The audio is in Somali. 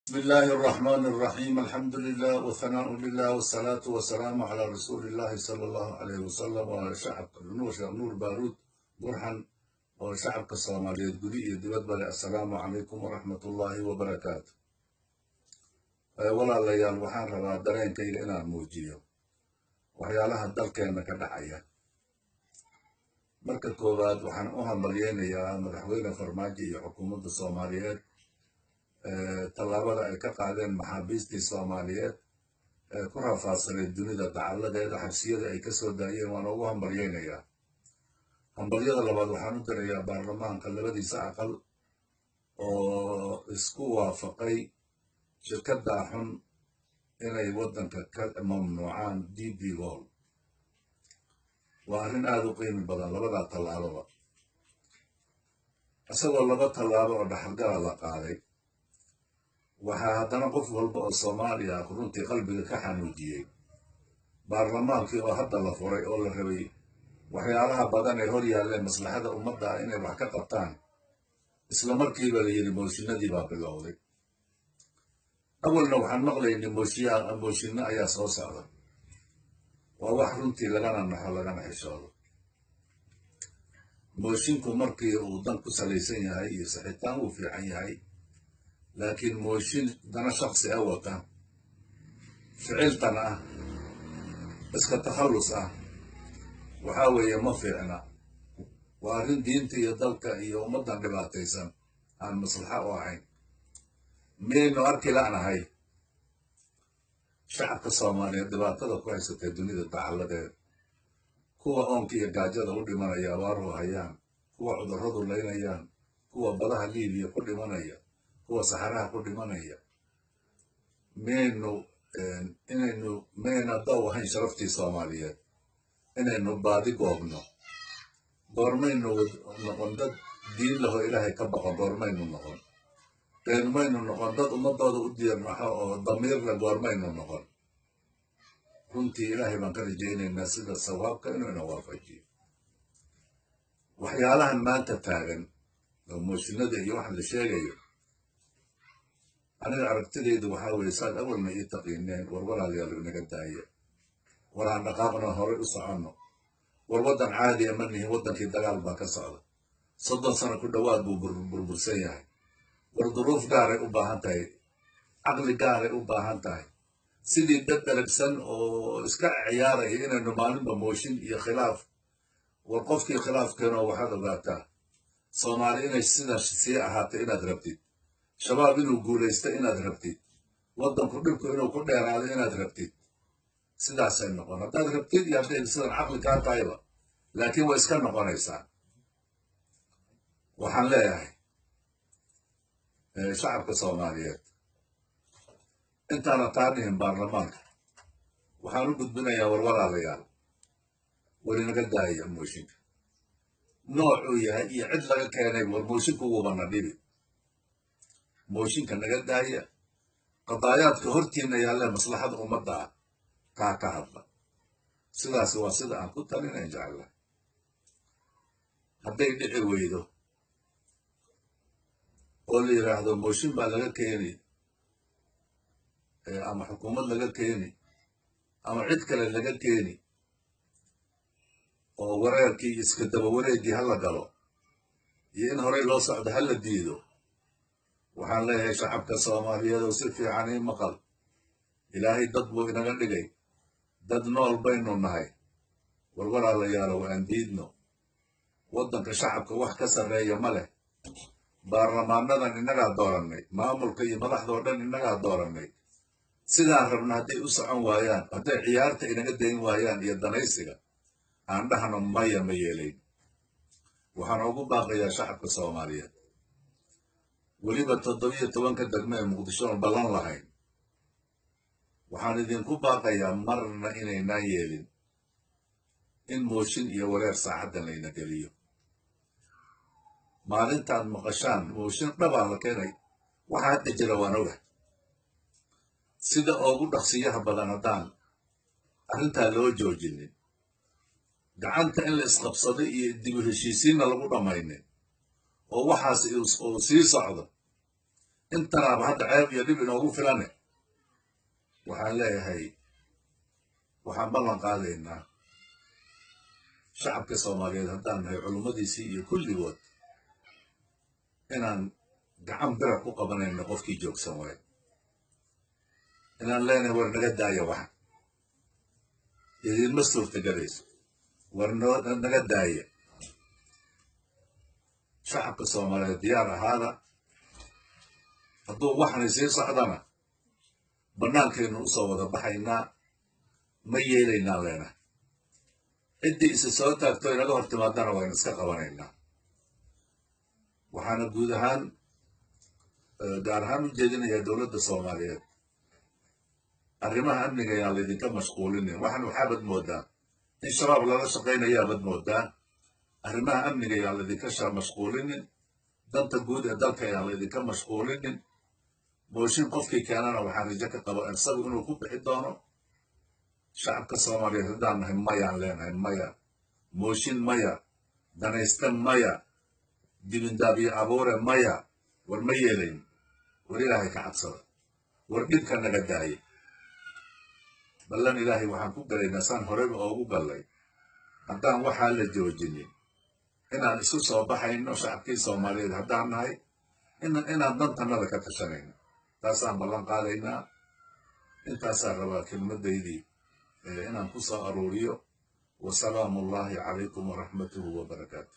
بسم الله الرحمن الرحيم الحمد لله والثناء لله والصلاة والسلام على رسول الله صلى الله عليه وسلم وعلى شعب نور بارود برحن وشعب الصومالية الجديد دبد السلام عليكم ورحمة الله وبركاته ولا ليال وحان ربا درين كي لنا الموجية وحيالها الدلك انك دعية مركز كوباد وحان اوهم مليين يا مدحوين فرماجي حكومة الصوماليات tallaabada ay ka qaadeen maxaabiistii Soomaaliyeed ku rafaadsanay dunida dacaladeeda xabsiyada ay ka soo daayeen waan ugu hambalyeynayaa. Hambalyada labaad waxaan u dirayaa baarlamaanka labadiisa aqal oo isku waafaqay shirkadda xun inay waddanka ka mamnuucaan DP World. Waa arrin aad u qiimi badan labadaa tallaababa. Isagoo laba tallaabo oo dhaxalgala la qaaday waxaa haddana qof walba oo Soomaaliya runtii qalbiga ka xanuujiyey baarlamaankii oo hadda la furay oo la rabay waxyaalaha badan ee hor yaalleen maslaxada ummadda inay wax ka qabtaan isla markiiba la yidhi mooshinadii baa bilowday. awalna waxaan maqlaynay mooshinno ayaa soo socda. waa wax runtii lagana naxo lagana xishoodo. moshinku markii uu dan ku salaysan yahay iyo saxitaan uu fiican yahay laakiin mooshin dana shakhsi ah wata ficiltan ah iska takhallus ah waxaa weeye ma fiicna. waa arrin diinta iyo dalka iyo ummaddan dhibaataysan aan maslaxa u ahayn. miyaynu arki la'nahay shacabka Soomaaliyeed dhibaatada ku haysatay dunida dacaladeed, kuwa oonka iyo gaajada u dhimanaya abaaruhu hayaan, kuwa cudurradu laynayaan, kuwa badaha Liibiya ku dhimanaya, kuwa saxaraha ku dhimanaya. miyayna daw ahayn sharaftii Soomaaliyeed inaynu baadi goobno? goormaynu noqon dad diin laho ilaahay ka baqo? goormaynu noqon maynu noqon dad ummadooda u diirnaxo oo damiirla? goormaynu noqon? runtii ilaahay baan ka rajaynaynaa sida sawaabka inuu ina waafajiyo. waxyaalahan maanta taagan oo mooshinada iyo waxa la sheegayo aniga aragtidaydu waxaa weeye saad awalna ii taqiineen war walaalayaal inaga daaya, war aan dhaqaaqno horey u soconno. war waddan caadi ama nihin, waddankii dagaal baa ka socda, 30 sano ku dhowaad buu burbursan yahay. war duruuf gaaray u baahan tahay, caqli gaaray u baahan tahay. sidii dad dalabsan oo iska ciyaaraya inaynu maalinba mooshin iyo khilaaf. war qofkii khilaafkeeno waxaad ogaataa Soomaali inay sidaas sii ahaatay inaad rabtid, shabaab inuu guulaysto inaad rabtid, waddanku dhibku inuu ku dheeraado inaad rabtid. sidaasay noqon haddaad rabtid iyo hadday sidan caqli kaa tahayba, laakiin way iska noqonaysaa. waxaan leeyahay shacabka Soomaaliyeed intaana taanihin baarlamaanka waxaan u gudbinayaa war walaalayaal war inaga daaya mooshinka noocuu yahay iyo cid laga keenay. war moshinku wuubana dhibi. mooshinka naga daaya. qadaayaadka hortiina yaallee maslaxada ummadda ah kaa ka hadla. sidaas waa sida aan ku talinayn jeclahay. hadday dhici weydo oo la yidhaahdo mooshin baa laga keeni ama xukuumad laga keeni ama cid kale laga keeni oo wareerkii iska daba wareegii hala galo iyo in horey loo socdo hala diido, waxaan leeyahay shacabka Soomaaliyeed oo si fiican ii maqal. ilaahay dad buu inaga dhigay, dad nool baynu nahay. war walaalayaalow aan diidno. waddanka shacabka wax ka sarreeya ma leh. baarlamaanadan innagaa doorannay, maamulka iyo madaxdoo dhan innagaa doorannay. sidaan rabna hadday u socon waayaan, hadday ciyaarta inaga dayn waayaan iyo danaysiga, aan dhahno maya ma yeelayn. waxaan ugu baaqayaa shacabka Soomaaliyeed, weliba 17 degmo ee Muqdisho aan ballan lahayn, waxaan idinku baaqayaa marna inaynaan yeelin in mooshin iyo wareer saacaddan layna geliyo. maalintaad maqashaan mooshin dhabaa la keenay, waxa hadda jira waan ogahay. sida ugu dhaqsiyaha badan haddaan arrintaa loo joojinin, gacanta in la isqabsaday iyo dib u heshiisiinna lagu dhammaynin oo waxaas uu sii socdo, intanaaba hadda ceeb iyo dhib inoogu filane waxaan leeyahay waxaan ballan qaadaynaa shacabka soomaaliyeed haddaan nahay culummadiisii iyo kulligood inaan gacan bira ku qabanayno qofkii joogsan waayo inaan leenahay war naga daaya waxa idinma suurtagelayso war naga daaya shacabka soomaaliyeed diyaar ahaada hadduu waxanay sii socdana bannaankaynu u soo wada baxaynaa ma yeelaynaan leenahay ciddii isa soo taagto inaga hor timaadana waynu iska qabanaynaa waxaana guud ahaan gaar ahaan u jeedinayaa dowladda soomaaliyeed arrimaha amniga ayaan laydinka mashquulinin waxaa bad moodaa in shabaab lala shaqaynayaa bad moodaa arrimaha amniga ayaan laydinka mashquulinin danta guud ee dalka ayaan laydinka mashquulinin mooshin qofkii keenana waxaan rajo ka qaba isagu inuu ku bixi doono shacabka soomaaliyeed haddaan nahay mayaan leenahay maya mooshin maya danayste maya dibindaabiyo abuure maya war ma yeelayn war ilaahay ka cabsada war dhibka naga daaya ballan ilaahay waxaan ku galaynaa saan horeyba oogu gallay haddaan waxaa la joojinin inaan isu soo baxayno shacabkii soomaaliyeed haddaan nahay inaan dantannada ka tashanayno taasaan ballan qaadaynaa intaasaan rabaa kelmadaydii inaan ku soo aruuriyo wasalaamu ullaahi calaykum waraxmatuhu wabarakaatu